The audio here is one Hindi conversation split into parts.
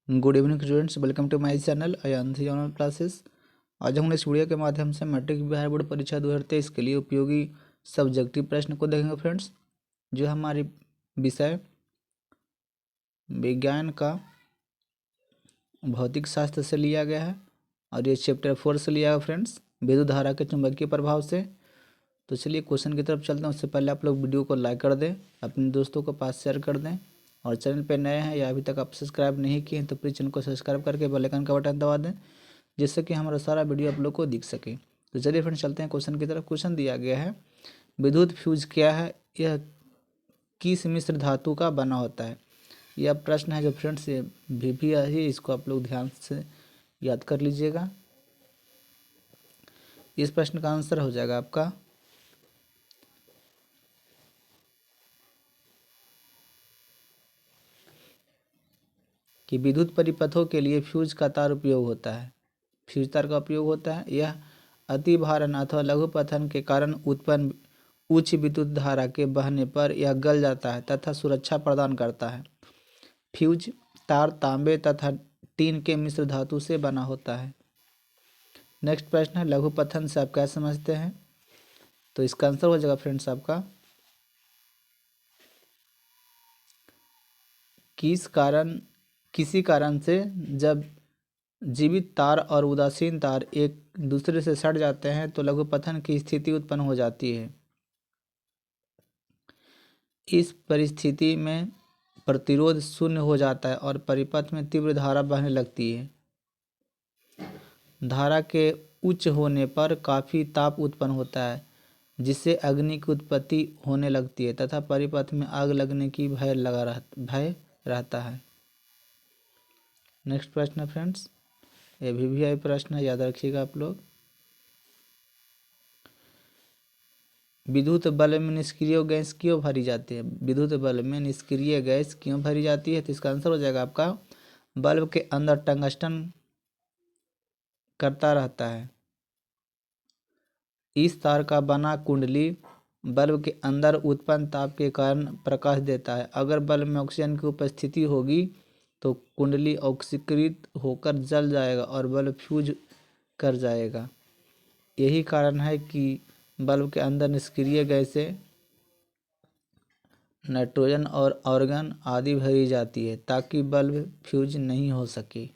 Good evening students, welcome to my channel Ayanshi online classes. आज हम इस वीडियो के माध्यम से मैट्रिक बिहार बोर्ड परीक्षा 2023 के लिए उपयोगी सब्जेक्टिव प्रश्न को देखेंगे फ्रेंड्स, जो हमारे विषय विज्ञान का भौतिक शास्त्र से लिया गया है और ये चैप्टर 4 से लिया गया फ्रेंड्स, विद्युत धारा के चुंबकीय प्रभाव से। तो चलिए क्वेश्चन की तरफ चलते हैं। उससे पहले आप लोग वीडियो को लाइक कर दें, अपने दोस्तों को पास शेयर कर दें, और चैनल पे नए हैं या अभी तक आप सब्सक्राइब नहीं किए हैं तो प्लीज़ चैनल को सब्सक्राइब करके बेल आइकन का बटन दबा दें, जिससे कि हमारा सारा वीडियो आप लोग को दिख सके। तो चलिए फ्रेंड्स चलते हैं क्वेश्चन की तरफ। क्वेश्चन दिया गया है, विद्युत फ्यूज क्या है, यह किस मिश्र धातु का बना होता है। यह प्रश्न है जो फ्रेंड्स ये भी है, इसको आप लोग ध्यान से याद कर लीजिएगा। इस प्रश्न का आंसर हो जाएगा आपका कि विद्युत परिपथों के लिए फ्यूज का तार उपयोग होता है। फ्यूज तार का उपयोग होता है। यह अति भारण अथवा लघु पतन के कारण उत्पन्न उच्च विद्युत धारा के बहने पर यह गल जाता है तथा सुरक्षा प्रदान करता है। फ्यूज तार तांबे तथा टीन के मिश्र धातु से बना होता है। नेक्स्ट प्रश्न है, लघु पतन से आप क्या समझते हैं। तो इसका आंसर हो जाएगा फ्रेंड्स आपका किसी कारण से जब जीवित तार और उदासीन तार एक दूसरे से सट जाते हैं तो लघु पतन की स्थिति उत्पन्न हो जाती है। इस परिस्थिति में प्रतिरोध शून्य हो जाता है और परिपथ में तीव्र धारा बहने लगती है। धारा के उच्च होने पर काफ़ी ताप उत्पन्न होता है, जिससे अग्नि की उत्पत्ति होने लगती है तथा परिपथ में आग लगने की भय रहता है। नेक्स्ट प्रश्न है फ्रेंड्स, ये भी प्रश्न है, याद रखिएगा आप लोग। विद्युत बल्ब में निष्क्रिय गैस क्यों भरी जाती है। विद्युत बल्ब में निष्क्रिय गैस क्यों भरी जाती है। तो इसका आंसर हो जाएगा आपका बल्ब के अंदर टंगस्टन करता रहता है। इस तार का बना कुंडली बल्ब के अंदर उत्पन्न ताप के कारण प्रकाश देता है। अगर बल्ब में ऑक्सीजन की उपस्थिति होगी तो कुंडली ऑक्सीकृत होकर जल जाएगा और बल्ब फ्यूज कर जाएगा। यही कारण है कि बल्ब के अंदर निष्क्रिय गैसें नाइट्रोजन और आर्गन आदि भरी जाती है ताकि बल्ब फ्यूज नहीं हो सके।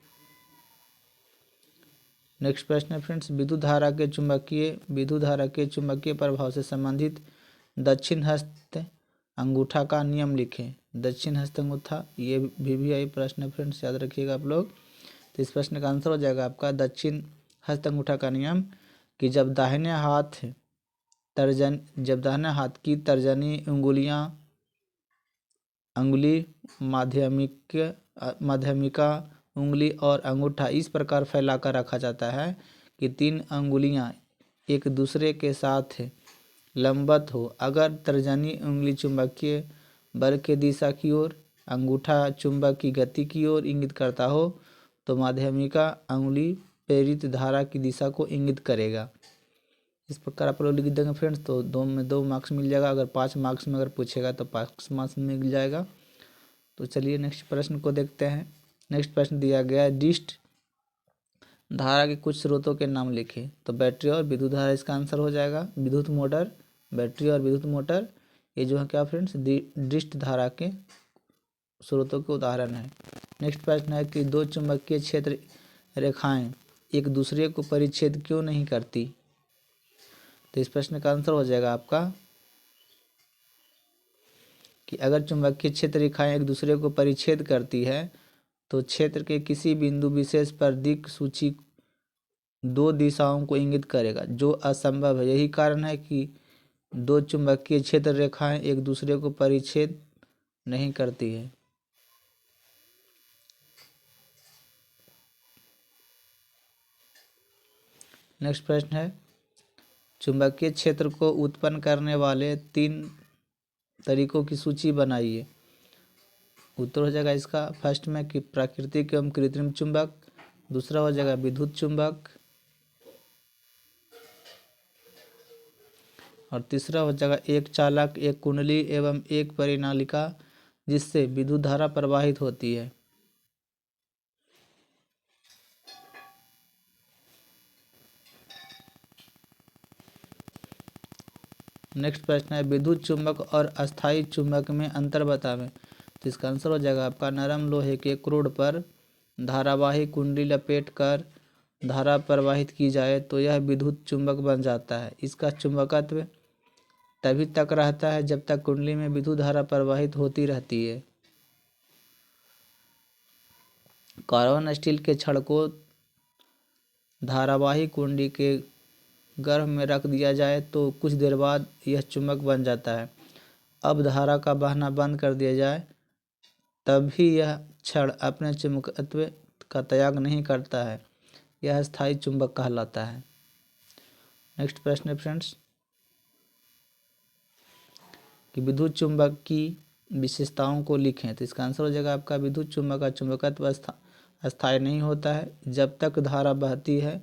नेक्स्ट प्रश्न है फ्रेंड्स, विद्युत धारा के चुंबकीय प्रभाव से संबंधित दक्षिण हस्त अंगूठा का नियम लिखें। दक्षिण हस्त अंगूठा ये भी प्रश्न है फ्रेंड्स, याद रखिएगा आप लोग। तो इस प्रश्न का आंसर हो जाएगा आपका दक्षिण हस्त अंगूठा का नियम कि जब दाहिने हाथ की तर्जनी अंगुली माध्यमिका उंगली और अंगूठा इस प्रकार फैलाकर रखा जाता है कि 3 अंगुलियां एक दूसरे के साथ लंबवत हो। अगर तर्जनी उंगली चुंबकीय बल की दिशा की ओर, अंगूठा चुंबक की गति की ओर इंगित करता हो तो माध्यमिका अंगुली प्रेरित धारा की दिशा को इंगित करेगा। इस प्रकार आप लोग लिख देंगे फ्रेंड्स, तो 2 में 2 मार्क्स मिल जाएगा। अगर 5 मार्क्स में अगर पूछेगा तो 5 मार्क्स मिल जाएगा। तो चलिए नेक्स्ट प्रश्न को देखते हैं। नेक्स्ट प्रश्न दिया गया है, डिस्ट धारा के कुछ स्रोतों के नाम लिखें। तो बैटरी और विद्युत धारा इसका आंसर हो जाएगा। विद्युत मोटर, बैटरी और विद्युत मोटर ये जो है क्या फ्रेंड्स, डिस्ट धारा के स्रोतों के उदाहरण है। नेक्स्ट प्रश्न है कि 2 चुंबकीय क्षेत्र रेखाएं एक दूसरे को परिच्छेद क्यों नहीं करती। तो इस प्रश्न का आंसर हो जाएगा आपका कि अगर चुंबकीय क्षेत्र रेखाएं एक दूसरे को परिच्छेद करती है तो क्षेत्र के किसी बिंदु विशेष पर दिक् सूची 2 दिशाओं को इंगित करेगा, जो असंभव है। यही कारण है कि 2 चुंबकीय क्षेत्र रेखाएं एक दूसरे को परिच्छेद नहीं करती है। नेक्स्ट प्रश्न है, चुंबकीय क्षेत्र को उत्पन्न करने वाले 3 तरीकों की सूची बनाइए। उत्तर हो जाएगा इसका फर्स्ट में कि प्राकृतिक एवं कृत्रिम चुंबक, दूसरा हो जाएगा विद्युत चुंबक, और तीसरा हो जाएगा एक चालक, एक कुंडली एवं एक परिनालिका जिससे विद्युत धारा प्रवाहित होती है। नेक्स्ट प्रश्न है विद्युत चुंबक और अस्थायी चुंबक में अंतर बतावें। तो इसका आंसर हो जाएगा आपका नरम लोहे के क्रोड पर धारावाही कुंडली लपेट कर धारा प्रवाहित की जाए तो यह विद्युत चुंबक बन जाता है। इसका चुंबकत्व तभी तक रहता है जब तक कुंडली में विद्युत धारा प्रवाहित होती रहती है। कार्बन स्टील के छड़ को धारावाही कुंडली के गर्भ में रख दिया जाए तो कुछ देर बाद यह चुंबक बन जाता है। अब धारा का बहना बंद कर दिया जाए तब भी यह छड़ अपने चुंबकत्व का त्याग नहीं करता है। यह स्थायी चुंबक कहलाता है। नेक्स्ट प्रश्न है फ्रेंड्स कि विद्युत चुंबक की विशेषताओं को लिखें। तो इसका आंसर हो जाएगा आपका विद्युत चुंबक का चुंबकत्व अस्थायी नहीं होता है। जब तक धारा बहती है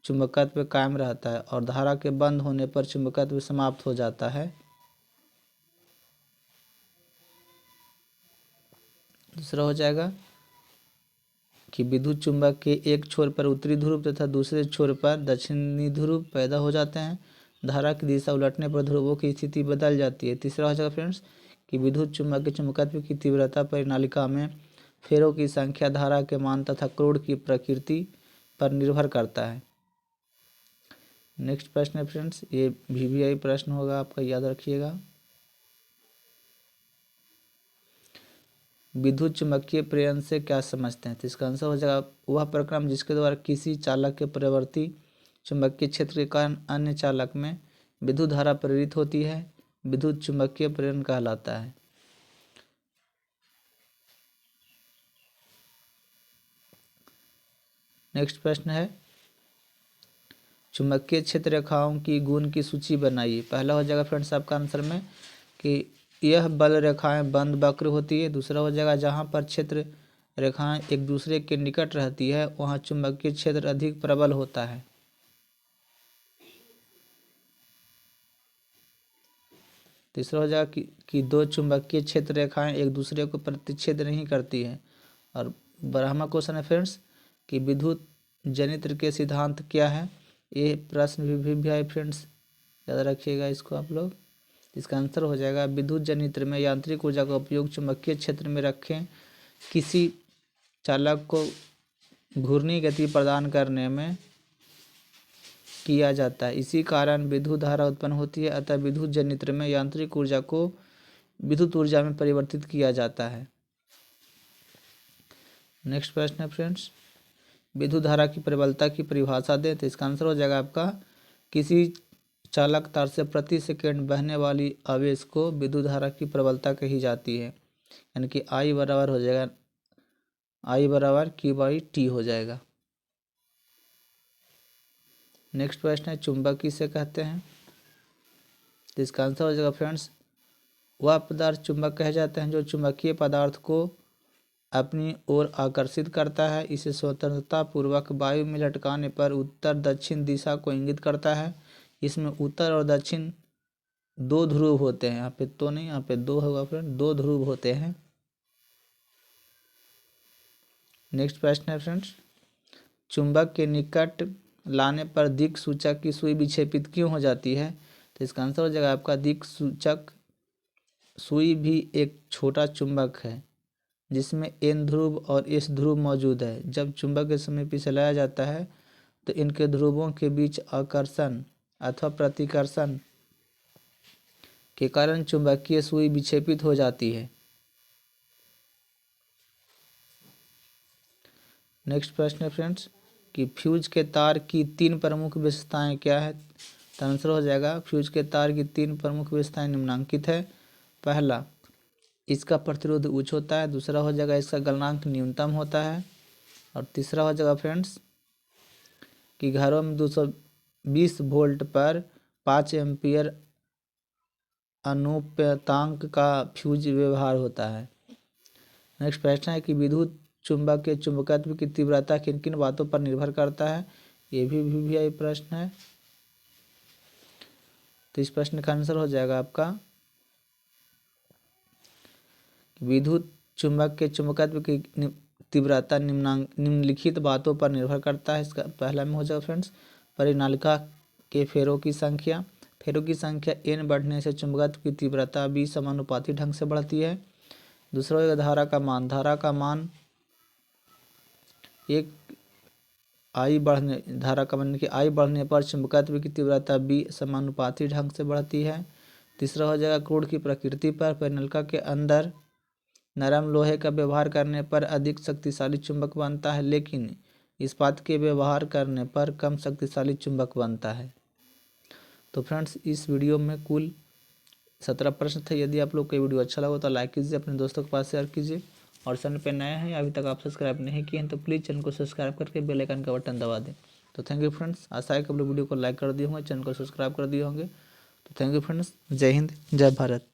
चुंबकत्व कायम रहता है और धारा के बंद होने पर चुंबकत्व समाप्त हो जाता है। दूसरा हो जाएगा कि विद्युत चुंबक के एक छोर पर उत्तरी ध्रुव तथा दूसरे छोर पर दक्षिणी ध्रुव पैदा हो जाते हैं। धारा की दिशा उलटने पर ध्रुवों की स्थिति बदल जाती है। तीसरा हो जाएगा फ्रेंड्स कि विद्युत चुंबक के चुंबकत्व की तीव्रता परिनालिका में फेरों की संख्या, धारा के मान तथा क्रोड की प्रकृति पर निर्भर करता है। नेक्स्ट प्रश्न है फ्रेंड्स, ये VVI प्रश्न होगा आपका, याद रखिएगा। विद्युत चुंबकीय प्रेरण से क्या समझते हैं। तो इसका आंसर हो जाएगा वह प्रक्रम जिसके द्वारा किसी चालक के प्रवर्ती चुंबकीय क्षेत्र के कारण अन्य चालक में विद्युत धारा प्रेरित होती है, विद्युत चुंबकीय प्रेरण कहलाता है। नेक्स्ट प्रश्न है चुंबकीय क्षेत्र रेखाओं की गुण की सूची बनाइए। पहला हो जाएगा फ्रेंड्स आपका आंसर में कि यह बल रेखाएं बंद वक्र होती है। दूसरा हो जाएगा जहां पर क्षेत्र रेखाएं एक दूसरे के निकट रहती है वहां चुंबकीय क्षेत्र अधिक प्रबल होता है। तीसरा हो जाएगा कि दो चुंबकीय क्षेत्र रेखाएं एक दूसरे को प्रतिच्छेद नहीं करती है। और 12वां क्वेश्चन है फ्रेंड्स कि विद्युत जनित्र के सिद्धांत क्या है। ये प्रश्न भी आए फ्रेंड्स, याद रखिएगा इसको आप लोग। इसका आंसर हो जाएगा विद्युत जनित्र में यांत्रिक ऊर्जा का उपयोग चुंबकीय क्षेत्र में रखें किसी चालक को घूर्णी गति प्रदान करने में किया जाता है। इसी कारण विद्युत धारा उत्पन्न होती है। अतः विद्युत जनित्र में यांत्रिक ऊर्जा को विद्युत ऊर्जा में परिवर्तित किया जाता है। नेक्स्ट प्रश्न है फ्रेंड्स विद्युत धारा की प्रबलता की परिभाषा दें। तो इसका आंसर हो जाएगा आपका किसी चालक तार से प्रति सेकंड बहने वाली आवेश को विद्युत धारा की प्रबलता कही जाती है। यानी कि I बराबर हो जाएगा I बराबर Q/T हो जाएगा। नेक्स्ट प्रश्न है चुंबक किसे कहते हैं। तो इसका आंसर हो जाएगा फ्रेंड्स वह पदार्थ चुंबक कहे जाते हैं जो चुंबकीय पदार्थ को अपनी ओर आकर्षित करता है। इसे स्वतंत्रता पूर्वक वायु में लटकाने पर उत्तर दक्षिण दिशा को इंगित करता है। इसमें उत्तर और दक्षिण दो ध्रुव होते हैं। यहाँ पे तो नहीं, यहाँ पे दो होगा फ्रेंड, दो ध्रुव होते हैं। नेक्स्ट प्रश्न है फ्रेंड्स चुंबक के निकट लाने पर दिक् सूचक की सुई विक्षेपित क्यों हो जाती है। तो इसका आंसर हो जाएगा आपका दिक् सूचक सुई भी एक छोटा चुंबक है जिसमें N ध्रुव और S ध्रुव मौजूद है। जब चुंबक के समीप इसे लाया जाता है तो इनके ध्रुवों के बीच आकर्षण अथवा प्रतिकर्षण के कारण चुंबकीय सुई विक्षेपित हो जाती है। नेक्स्ट प्रश्न है फ्रेंड्स कि फ्यूज के तार की 3 प्रमुख विशेषताएं क्या है। तो आंसर हो जाएगा फ्यूज के तार की 3 प्रमुख विशेषताएं निम्नलिखित है। पहला, इसका प्रतिरोध उच्च होता है। दूसरा हो जाएगा इसका गलनांक न्यूनतम होता है। और तीसरा हो जाएगा फ्रेंड्स कि घरों में 220 वोल्ट पर 5 एम्पियर अनुपातांक का फ्यूज व्यवहार होता है। नेक्स्ट प्रश्न है कि विद्युत चुंबक के चुंबकत्व की तीव्रता किन किन बातों पर निर्भर करता है। ये भी प्रश्न है। तो इस प्रश्न का आंसर हो जाएगा आपका विद्युत चुंबक के चुंबकत्व की तीव्रता निम्नलिखित बातों पर निर्भर करता है। इसका पहला में हो जाएगा फ्रेंड्स परिनालिका के फेरों की संख्या, फेरों की संख्या n बढ़ने से चुंबकत्व की तीव्रता b समानुपाती ढंग से बढ़ती है। दूसरा होगा धारा का मान। धारा का मान धारा का मान कि I बढ़ने पर चुंबकत्व की तीव्रता b समानुपाती ढंग से बढ़ती है। तीसरा हो जाएगा क्रूड की प्रकृति पर। पेनल्का के अंदर नरम लोहे का व्यवहार करने पर अधिक शक्तिशाली चुंबक बनता है, लेकिन इस्पात के व्यवहार करने पर कम शक्तिशाली चुंबक बनता है। तो फ्रेंड्स, इस वीडियो में कुल 17 प्रश्न थे। यदि आप लोग को वीडियो अच्छा लगा तो लाइक कीजिए, अपने दोस्तों के पास शेयर कीजिए, और चैनल पर नए हैं अभी तक आप सब्सक्राइब नहीं किए हैं तो प्लीज़ चैनल को सब्सक्राइब करके बेल आइकन का बटन दबा दें। तो थैंक यू फ्रेंड्स, आशा है कि आप लोग वीडियो को लाइक कर दिए होंगे, चैनल को सब्सक्राइब कर दिए होंगे। तो थैंक यू फ्रेंड्स, जय हिंद, जय भारत।